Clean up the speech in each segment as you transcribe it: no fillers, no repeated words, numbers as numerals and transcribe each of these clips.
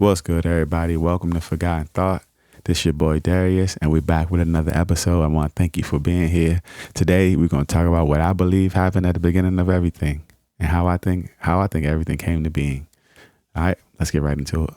What's good, everybody? Welcome to Forgotten Thought. This your boy Darius, and we're back with another episode. I want to thank you for being here. Today, we're going to talk about what I believe happened at the beginning of everything, and how I think everything came to being. All right, let's get right into it.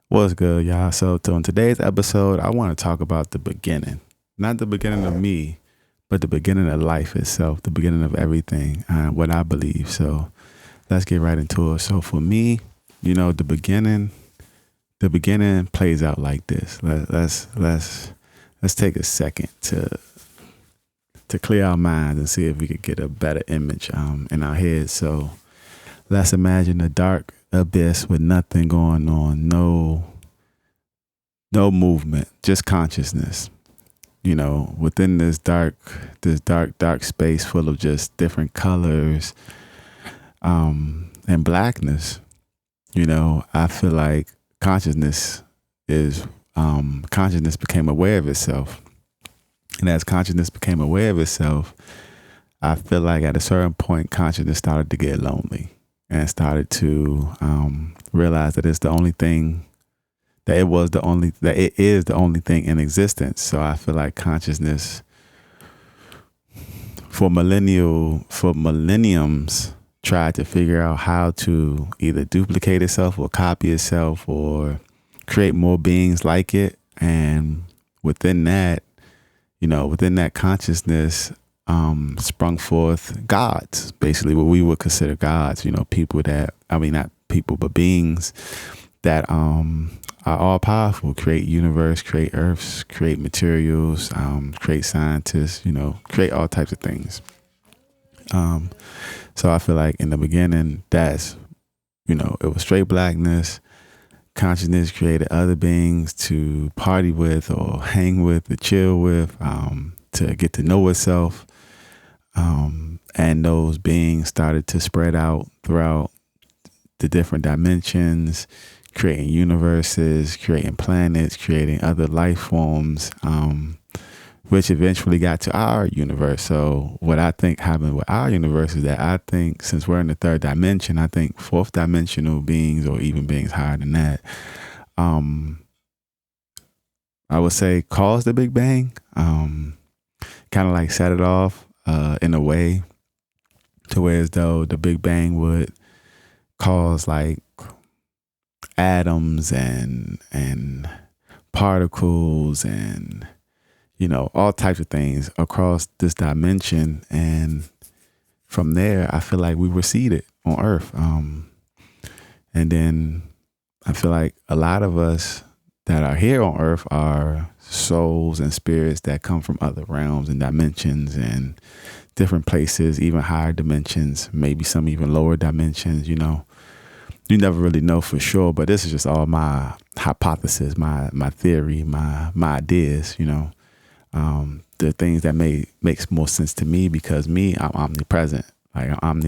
What's good, y'all? So in today's episode, I want to talk about the beginning. Not the beginning of me, but the beginning of life itself, the beginning of everything, what I believe. So let's get right into it. So for me, the beginning plays out like this. Let's take a second to clear our minds and see if we could get a better image in our heads. So let's imagine a dark abyss with nothing going on, no movement, just consciousness. Within this dark space full of just different colors, and blackness. I feel like consciousness became aware of itself, and as consciousness became aware of itself, I feel like at a certain point, consciousness started to get lonely and started to realize that it is the only thing in existence. So I feel like consciousness for millenniums tried to figure out how to either duplicate itself or copy itself or create more beings like it. And within that consciousness sprung forth gods, basically what we would consider gods, beings that are all powerful, create universe, create earths, create materials, create scientists, create all types of things. So I feel like in the beginning, that's, it was straight blackness. Consciousness created other beings to party with or hang with or chill with, to get to know itself. And those beings started to spread out throughout the different dimensions, creating universes, creating planets, creating other life forms, which eventually got to our universe. So what I think happened with our universe is that I think since we're in the third dimension, I think fourth dimensional beings or even beings higher than that, I would say caused the Big Bang, kind of like set it off in a way to where as though the Big Bang would cause like atoms and particles and all types of things across this dimension, and from there I feel like we were seeded on Earth, and then I feel like a lot of us that are here on Earth are souls and spirits that come from other realms and dimensions and different places, even higher dimensions, maybe some even lower dimensions. You never really know for sure, but this is just all my hypothesis, my theory, my ideas, the things that makes more sense to me, because I'm omnipresent. Like I'm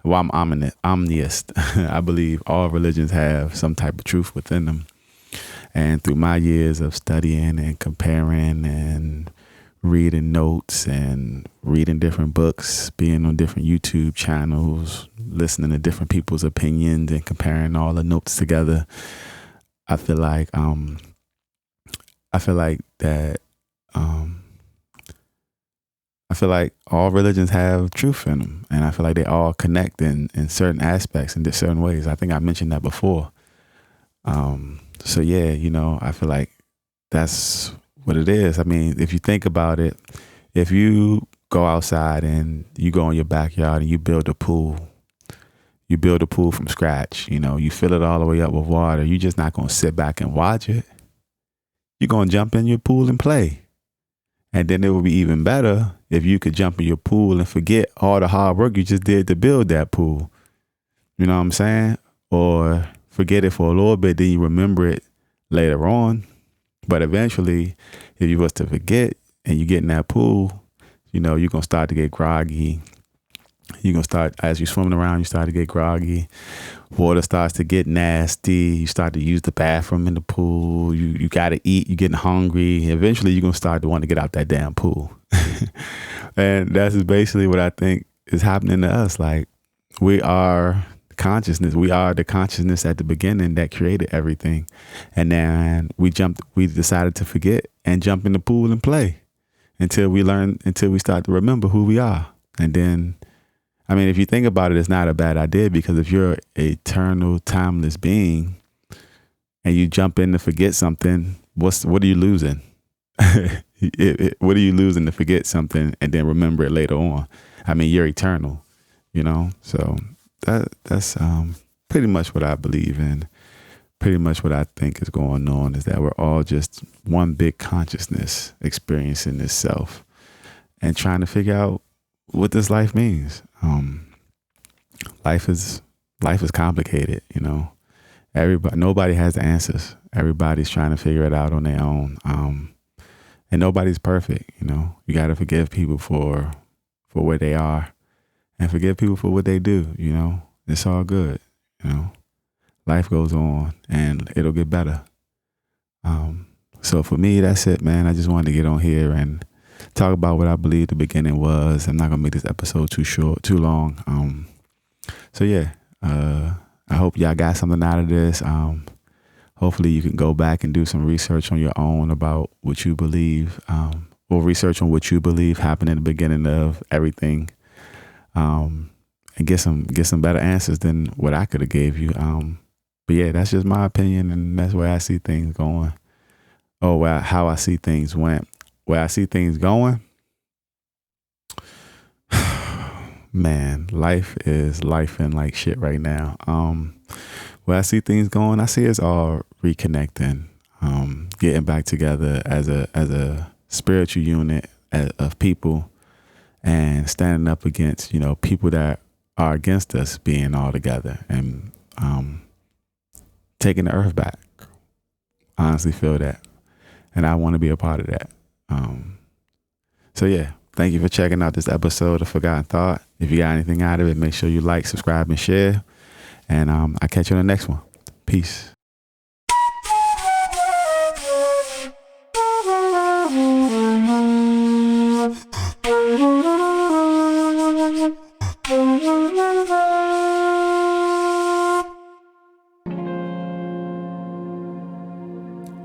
omniist. I believe all religions have some type of truth within them. And through my years of studying and comparing and reading notes and reading different books, being on different YouTube channels, listening to different people's opinions and comparing all the notes together, I feel like all religions have truth in them, and I feel like they all connect in certain aspects in certain ways. I think I mentioned that before. So yeah, I feel like that's what it is. I mean, if you think about it, if you go outside and you go in your backyard and you build a pool from scratch, you fill it all the way up with water, you're just not going to sit back and watch it. You're going to jump in your pool and play. And then it would be even better if you could jump in your pool and forget all the hard work you just did to build that pool. You know what I'm saying? Or forget it for a little bit, then you remember it later on. But eventually, if you was to forget and you get in that pool, you're going to start to get groggy. You're going to start, as you're swimming around, you start to get groggy. Water starts to get nasty. You start to use the bathroom in the pool. You got to eat. You're getting hungry. Eventually, you're going to start to want to get out that damn pool. And that's basically what I think is happening to us. Like, we are consciousness. We are the consciousness at the beginning that created everything. And then we decided to forget and jump in the pool and play until we start to remember who we are. And then, I mean, if you think about it, it's not a bad idea, because if you're an eternal, timeless being and you jump in to forget something, what are you losing? What are you losing to forget something and then remember it later on? I mean, you're eternal, So that's pretty much what I believe in. Pretty much what I think is going on is that we're all just one big consciousness experiencing this self and trying to figure out what this life means. Life is complicated, nobody has the answers. Everybody's trying to figure it out on their own. And nobody's perfect. You got to forgive people for where they are and forgive people for what they do. It's all good. Life goes on and it'll get better. So for me, that's it, man. I just wanted to get on here and talk about what I believe the beginning was. I'm not going to make this episode too long. So yeah, I hope y'all got something out of this. Hopefully you can go back and do some research on your own about what you believe, or research on what you believe happened in the beginning of everything, and get some better answers than what I could have gave you. But yeah, that's just my opinion, and that's where I see things going. How I see things went. Where I see things going, man, life is lifing like shit right now. Where I see things going, I see us all reconnecting, getting back together as a spiritual unit of people, and standing up against, people that are against us being all together, and taking the earth back. I honestly feel that, and I want to be a part of that. So yeah, thank you for checking out this episode of Forgotten Thought. If you got anything out of it, make sure you like, subscribe, and share. And I'll catch you on the next one. Peace.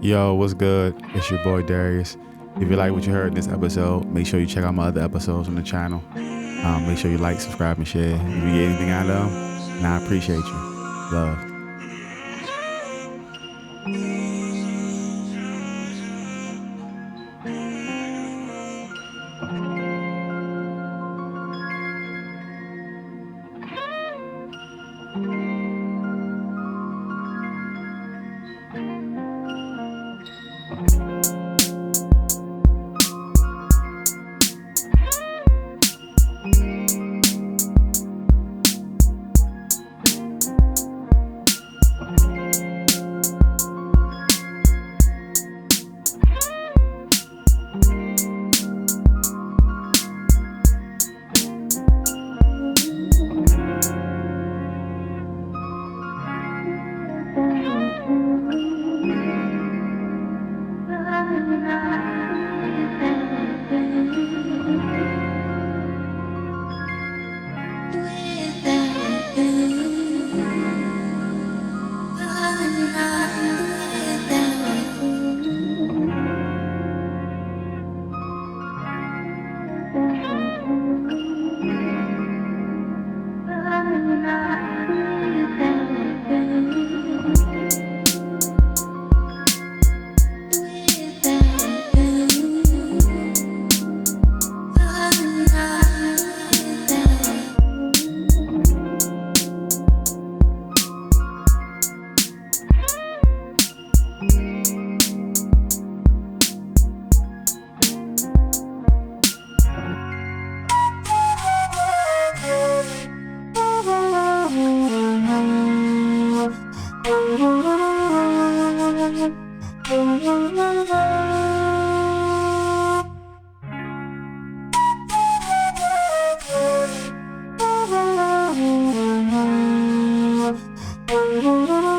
Yo, what's good? It's your boy Darius. If you like what you heard in this episode, make sure you check out my other episodes on the channel. Make sure you like, subscribe, and share. If you get anything out of them, and I appreciate you. Love. Bye.